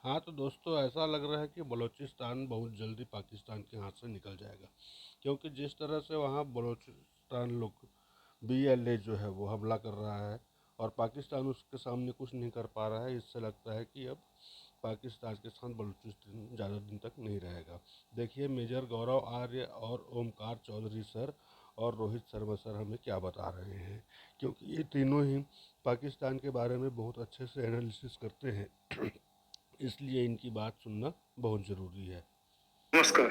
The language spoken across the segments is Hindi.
हाँ तो दोस्तों, ऐसा लग रहा है कि बलूचिस्तान बहुत जल्दी पाकिस्तान के हाथ से निकल जाएगा, क्योंकि जिस तरह से वहाँ बलूचिस्तान लोग BLA जो है वो हमला कर रहा है और पाकिस्तान उसके सामने कुछ नहीं कर पा रहा है। इससे लगता है कि अब पाकिस्तान के साथ बलूचिस्तान ज़्यादा दिन तक नहीं रहेगा। देखिए, मेजर गौरव आर्य और ओमकार चौधरी सर और रोहित शर्मा सर हमें क्या बता रहे हैं, क्योंकि ये तीनों ही पाकिस्तान के बारे में बहुत अच्छे से एनालिसिस करते हैं। इसलिए इनकी बात सुनना बहुत ज़रूरी है। नमस्कार।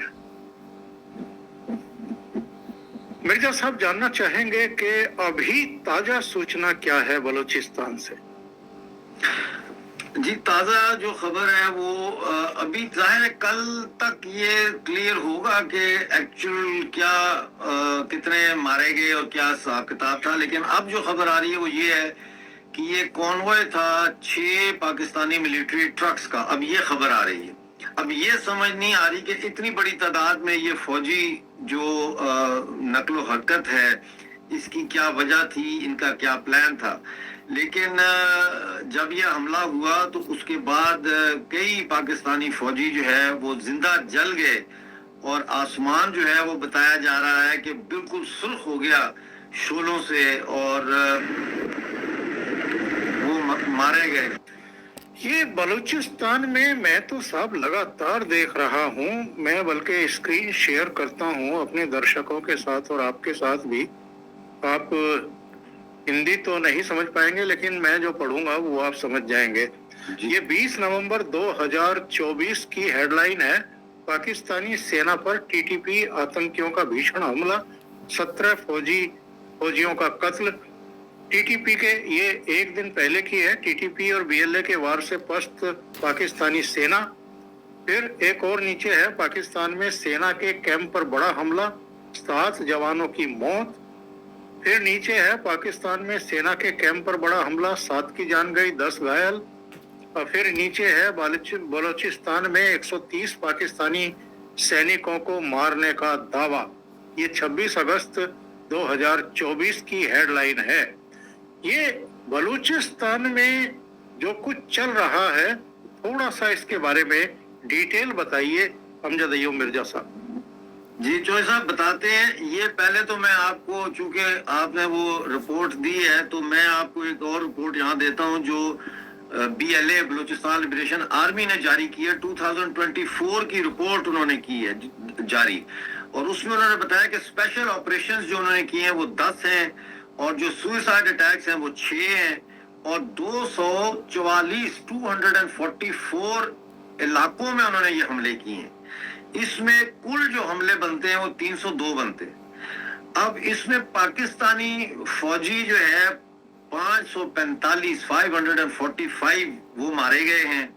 मिर्जा साहब जानना चाहेंगे कि अभी ताजा सूचना क्या है बलूचिस्तान से? जी, ताज़ा जो खबर है वो अभी जाहिर है कल तक ये क्लियर होगा कि एक्चुअल क्या कितने मारे गए और क्या हिसाब किताब था। लेकिन अब जो खबर आ रही है वो ये है कि ये कॉन्वॉय था 6 पाकिस्तानी मिलिट्री ट्रक्स का। अब ये खबर आ रही है, अब ये समझ नहीं आ रही कि इतनी बड़ी तादाद में ये फौजी जो नकलो हरकत है इसकी क्या वजह थी, इनका क्या प्लान था। लेकिन जब यह हमला हुआ तो उसके बाद कई पाकिस्तानी फौजी जो है वो जिंदा जल गए और आसमान जो है वो बताया जा रहा है कि बिल्कुल सुर्ख हो गया शोलों से और वो मारे गए। ये बलूचिस्तान में मैं तो साहब लगातार देख रहा हूँ, मैं बल्कि स्क्रीन शेयर करता हूँ अपने दर्शकों के साथ और आपके साथ भी। आप हिंदी तो नहीं समझ पाएंगे लेकिन मैं जो पढ़ूंगा वो आप समझ जाएंगे। ये 20 नवंबर 2024 की हेडलाइन है, पाकिस्तानी सेना पर TTP आतंकियों का भीषण हमला, 17 फौजियों का कत्ल। TTP के ये एक दिन पहले की है, TTP और BLA के वार से पस्त पाकिस्तानी सेना। फिर एक और नीचे है, पाकिस्तान में सेना के कैंप पर बड़ा हमला, 7 जवानों की मौत। फिर नीचे है, पाकिस्तान में सेना के कैंप पर बड़ा हमला, 7 की जान गई, 10 घायल। और फिर नीचे है, बलूचिस्तान में 130 पाकिस्तानी सैनिकों को मारने का दावा। ये 26 अगस्त 2024 की हेडलाइन है। ये बलूचिस्तान में जो कुछ चल रहा है, थोड़ा सा इसके बारे में डिटेल बताइए अमजद अय्यूब मिर्जा साहब। जी चौधरी साहब बताते हैं। ये पहले तो मैं आपको, चूंकि आपने वो रिपोर्ट दी है तो मैं आपको एक और रिपोर्ट यहाँ देता हूँ जो BLA बलूचिस्तान लिबरेशन आर्मी ने जारी की है। 2024 की रिपोर्ट उन्होंने की है जारी, और उसमें उन्होंने बताया कि स्पेशल ऑपरेशंस जो उन्होंने किए हैं वो 10 हैं और जो सुइसाइड अटैक्स हैं वो 6 हैं और 244 इलाकों में उन्होंने ये हमले किए हैं। इसमें कुल जो हमले बनते हैं वो 302 बनते हैं। अब इसमें पाकिस्तानी फौजी जो है 545 वो मारे गए हैं,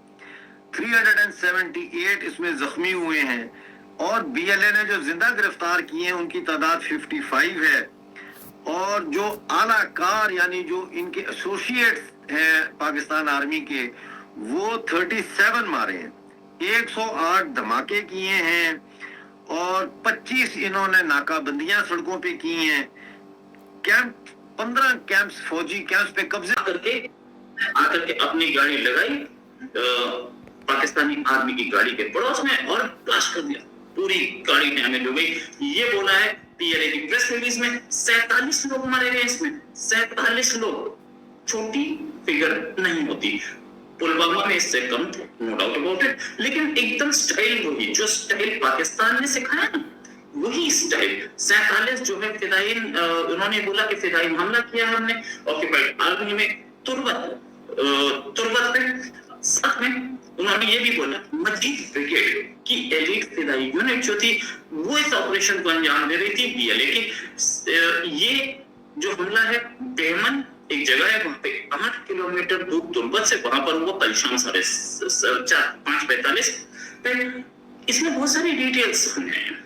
378 इसमें जख्मी हुए हैं और BLA ने जो जिंदा गिरफ्तार किए हैं उनकी तादाद 55 है और जो आला कार यानी जो इनके एसोसिएट्स हैं पाकिस्तान आर्मी के वो 37 मारे हैं, 108 धमाके किए हैं और 25 इन्होंने नाकाबंदियां सड़कों पे की हैं। कैंप 15 कैंप्स, फौजी कैंप्स पे कब्जे करके आकर के अपनी गाड़ी लगाई पाकिस्तानी आर्मी की गाड़ी के पड़ोस में और ब्लास्ट कर दिया, पूरी गाड़ी डैमेज हो गई। ये बोला है PLA की प्रेस रिलीज में। 47 लोग मारे गए इसमें, 47 लोग, छोटी फिगर नहीं होती। पुलवामा में इससे कम थे, नो डाउट अबाउट इट, लेकिन एकदम स्टाइल वही जो स्टाइल पाकिस्तान ने सिखाया ना, वही स्टाइल। 47 जो है फिदायीन, उन्होंने बोला कि फिदायीन हमला किया हमने ऑक्यूपाइड आर्मी में तुर्बत में। साथ में उन्होंने ये भी बोला मजीद ब्रिगेड की एलीट फिदाई यूनिट जो थी वो इस ऑपरेशन को अंजाम दे रही थी BLA की। ये जो हमला है बेमन एक जगह है, वहां पे 8 किलोमीटर दूर तुर्बत से, वहां पर वो कल शाम 5:45 पे। इसमें बहुत सारी डिटेल्स हैं।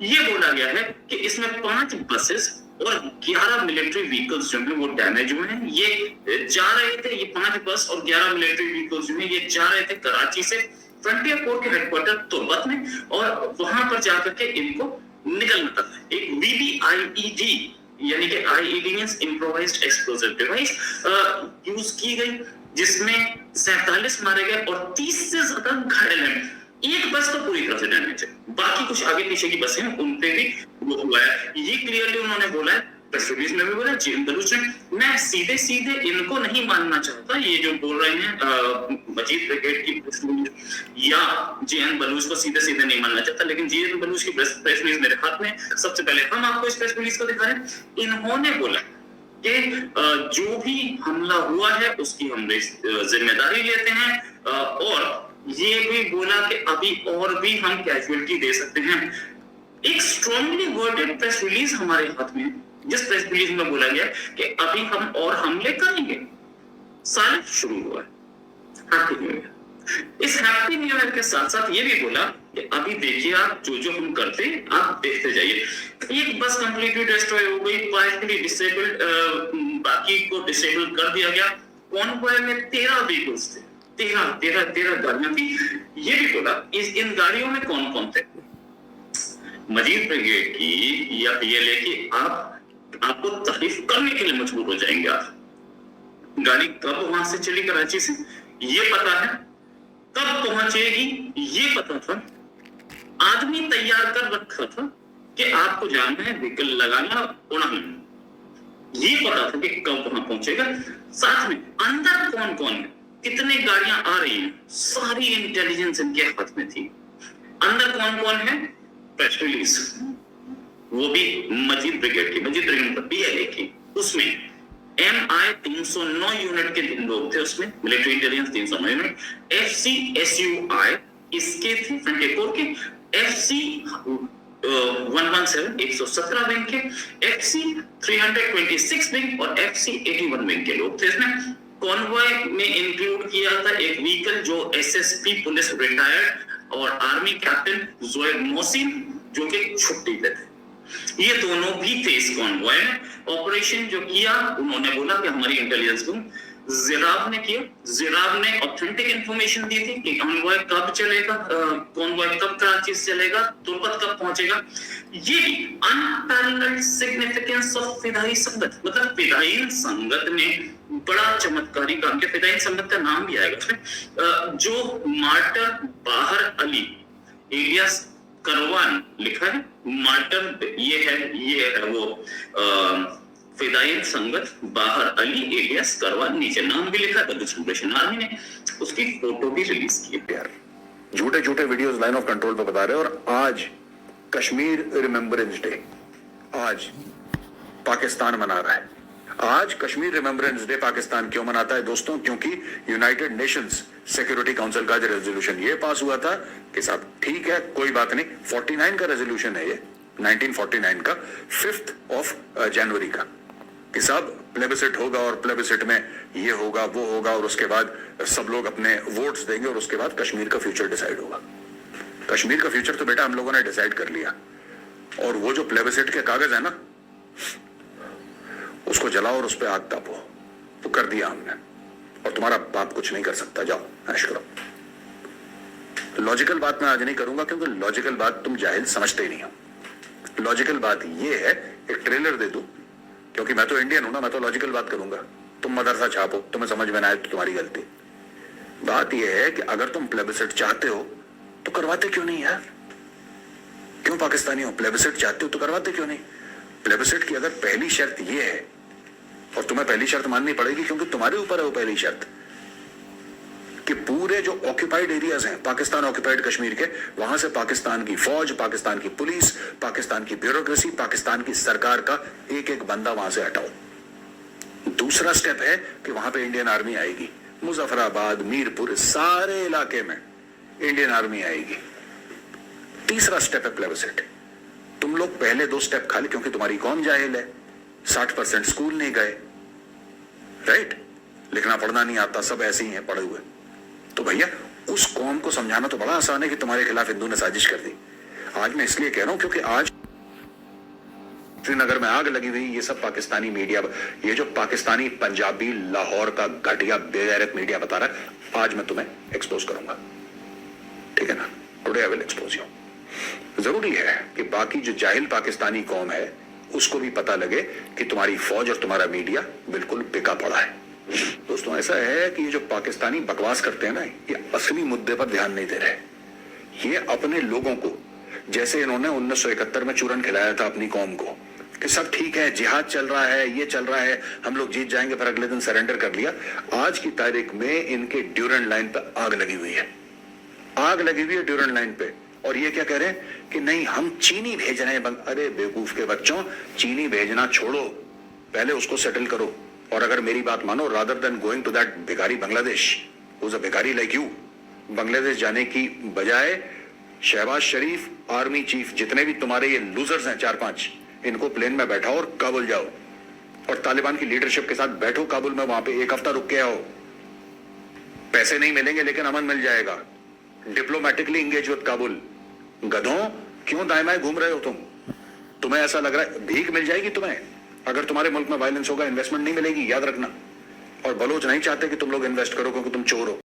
ये बोला गया है कि इसमें 5 बसेस और 11 मिलिट्री व्हीकल्स जो है वो डैमेज हुए हैं। ये जा रहे थे, ये 5 बस और 11 मिलिट्री व्हीकल्स जो है ये जा रहे थे कराची से फ्रंटियर कोर के हेडक्वार्टर तुर्बत में और वहां पर जाकर के इनको निकलना था। एक VBIED यानी कि IED means improvised explosive device use की गई जिसमें 47 मारे गए और 30 से ज्यादा घायल हैं। एक बस तो पूरी तरह से डैमेज है, बाकी कुछ आगे पीछे की बसें हैं उन पे भी वो हुआ है। ये क्लियरली उन्होंने बोला है, प्रेस रिलीज में भी बोला जेएन बलूच ने। मैं सीधे सीधे इनको नहीं मानना चाहता, ये जो बोल रहे हैं मजीद ब्रिगेड की प्रेस रिलीज या जेएन बलूच को सीधे सीधे नहीं मानना चाहता, लेकिन जेएन बलूच की प्रेस रिलीज मेरे हाथ में। सबसे पहले हम आपको इस प्रेस रिलीज को दिखा रहे हैं। इन्होंने बोला कि जो भी हमला हुआ है उसकी हम जिम्मेदारी लेते हैं और ये भी बोला कि अभी और भी हम कैजुअलिटी दे सकते हैं। एक स्ट्रांगली वर्डेड प्रेस रिलीज हमारे हाथ में, जिस प्रेस रिलीज में बोला गया कि अभी हम और हमले करेंगे। साल शुरू हुआ है, हैप्पी न्यू ईयर। इस हैप्पी न्यू ईयर के साथ साथ ये भी बोला कि अभी देखिए आप जो हम करते आप देखते जाइए। एक बस कंप्लीटली डिस्ट्रॉय हो गई, पार्टिकली डिसेबल्ड, बाकी को डिसेबल कर दिया गया। कॉन्वॉय में 13 व्हीकल्स थे, 13 गाड़ियां थी। ये भी बोला इन गाड़ियों में कौन कौन थे, मजीद ब्रिगेड की या पीएलए की आपको तारीफ करने के लिए मजबूर हो जाएंगे। आप गाड़ी कब वहां से चली कराची से ये पता है, कब पहुंचेगी ये पता था, आदमी तैयार कर रखा था कि आपको जाना है, व्हीकल लगाना, उड़ाना, ये पता था कि कब वहां पहुंचेगा। साथ में अंदर कौन कौन है, कितने गाड़ियां आ रही हैं, सारी इंटेलिजेंस इनके हाथ में थी। अंदर कौन कौन है, प्रेस रिलीज, वो भी मजीद ब्रिगेड की पीएलए की। उसमें MI 309 यूनिट के लोग थे, उसमें military intelligence 309 unit, FC SUI इसके थे 24 के, FC 117 117 विंग के, FC 326 विंग और FC 81 विंग के लोग थे। इसमें कॉन्वॉय में इंक्लूड किया था एक व्हीकल जो SSP पुलिस रिटायर्ड और आर्मी कैप्टन जोएब मोहसिन जो कि छुट्टी पे थे, ये दोनों भी थे इस कॉन्वॉय में। ऑपरेशन जो किया उन्होंने बोला कि हमारी इंटेलिजेंस को जिराब ने किया। जिराब ने ऑथेंटिक इंफॉर्मेशन दी थी कि कॉन्वॉय कब चलेगा, कॉन्वॉय कब कराची से चलेगा, तुर्बत कब पहुंचेगा। ये भी अनपैरेलल्ड सिग्निफिकेंस ऑफ फिदाई संगत, मतलब फिदाई संगत ने बड़ा चमत्कारी काम किया। फिदाई संगत का नाम भी आएगा उसमें। जो मार्टर बाहर अली एलियास करवान लिखा है, मार्टर ये है वो फिदाई संगत बाहर अली एलियास करवान, नीचे नाम भी लिखा है। लिबरेशन आर्मी ने उसकी फोटो भी रिलीज की है। झूठे झूठे वीडियोस लाइन ऑफ कंट्रोल पे बता रहे हैं। और आज कश्मीर रिमेम्बरेंस डे, आज पाकिस्तान मना रहा है। आज कश्मीर रिमेम्बरेंस डे पाकिस्तान क्यों मनाता है दोस्तों? क्योंकि यूनाइटेड नेशंस सिक्योरिटी काउंसिल का जो रेजोल्यूशन ये पास हुआ था कि साहब ठीक है कोई बात नहीं, 49 का रेजोल्यूशन है ये, 1949 का 5 जनवरी का, कि साहब प्लेबिसिट होगा और प्लेबिसिट में ये होगा वो होगा और उसके बाद सब लोग अपने वोट्स देंगे और उसके बाद कश्मीर का फ्यूचर डिसाइड होगा। कश्मीर का फ्यूचर तो बेटा हम लोगों ने डिसाइड कर लिया। और वो जो प्लेबिसिट के कागज है ना, उसको जलाओ और उस पर आग तापो, तो कर दिया हमने। और तुम्हारा बाप कुछ नहीं कर सकता, जाओ ऐश करो। लॉजिकल बात मैं आज नहीं करूंगा क्योंकि लॉजिकल बात तुम जाहिल समझते ही नहीं हो। लॉजिकल बात ये है, एक ट्रेलर दे दूं, क्योंकि मैं तो इंडियन हूं ना, मैं तो लॉजिकल बात करूंगा। तुम मदरसा छापो, तुम्हें समझ में ना आए तो तुम्हारी गलती। बात यह है कि अगर तुम प्लेबिसिट चाहते हो तो करवाते क्यों नहीं यार? क्यों पाकिस्तानी हो, प्लेबिसिट चाहते हो तो करवाते क्यों नहीं? प्लेबिसिट की अगर पहली शर्त यह है, और तुम्हें पहली शर्त माननी पड़ेगी क्योंकि तुम्हारे ऊपर है वो पहली शर्त, कि पूरे जो ऑक्यूपाइड एरियाज हैं पाकिस्तान ऑक्यूपाइड कश्मीर के, वहां से पाकिस्तान की फौज, पाकिस्तान की पुलिस, पाकिस्तान की ब्यूरोक्रेसी, पाकिस्तान की सरकार का एक एक बंदा वहां से हटाओ। दूसरा स्टेप है कि वहां पे इंडियन आर्मी आएगी, मुजफ्फराबाद, मीरपुर, सारे इलाके में इंडियन आर्मी आएगी। तीसरा स्टेप है प्लेबिसिट। तुम लोग पहले 2 स्टेप खा ले क्योंकि तुम्हारी कौम जाहिल है, 60% स्कूल नहीं गए, राइट, लिखना पढ़ना नहीं आता, सब ऐसे ही हैं पढ़े हुए। तो भैया उस कौम को समझाना तो बड़ा आसान है कि तुम्हारे खिलाफ हिंदू ने साजिश कर दी। आज मैं इसलिए कह रहा हूं क्योंकि आज श्रीनगर में आग लगी हुई, ये सब पाकिस्तानी मीडिया, ये जो पाकिस्तानी पंजाबी लाहौर का घटिया बेगैरत मीडिया बता रहा है, आज मैं तुम्हें एक्सपोज करूंगा, ठीक है ना? Today I will expose you. जरूरी है कि बाकी जो जाहिल पाकिस्तानी कौम है उसको भी पता लगे कि तुम्हारी फौज और तुम्हारा मीडिया बिल्कुल बिका पड़ा है। दोस्तों ऐसा है कि ये जो पाकिस्तानी बकवास करते हैं ना, ये असली मुद्दे पर ध्यान नहीं दे रहे। ये अपने लोगों को, जैसे इन्होंने 1971 में चूरन खिलाया था अपनी कौम को कि सब ठीक है, जिहाद चल रहा है, ये चल रहा है, हम लोग जीत जाएंगे, फिर अगले दिन सरेंडर कर लिया। आज की तारीख में इनके ड्यूरेंट लाइन पे आग लगी हुई है, आग लगी हुई है ड्यूरेंट लाइन पे। और ये क्या कह रहे हैं कि नहीं हम चीनी भेज रहे हैं। अरे बेवकूफ के बच्चों, चीनी भेजना छोड़ो, पहले उसको सेटल करो। और अगर मेरी बात मानो, rather than going to that भिखारी बांग्लादेश, हुज अ भिखारी लाइक यू, बांग्लादेश जाने की बजाय शहबाज शरीफ, आर्मी चीफ, जितने भी तुम्हारे ये लूजर्स हैं 4-5, इनको प्लेन में बैठाओ और काबुल जाओ और तालिबान की लीडरशिप के साथ बैठो काबुल में, वहां पे 1 हफ्ता रुक के आओ। पैसे नहीं मिलेंगे लेकिन अमन मिल जाएगा। Diplomatically engage with Kabul. गधों, क्यों दाएं बाएं घूम रहे हो तुम? तुम्हें ऐसा लग रहा है भीख मिल जाएगी तुम्हें? अगर तुम्हारे मुल्क में वायलेंस होगा, इन्वेस्टमेंट नहीं मिलेगी, याद रखना। और बलोच नहीं चाहते कि तुम लोग इन्वेस्ट करो क्योंकि तुम चोर हो।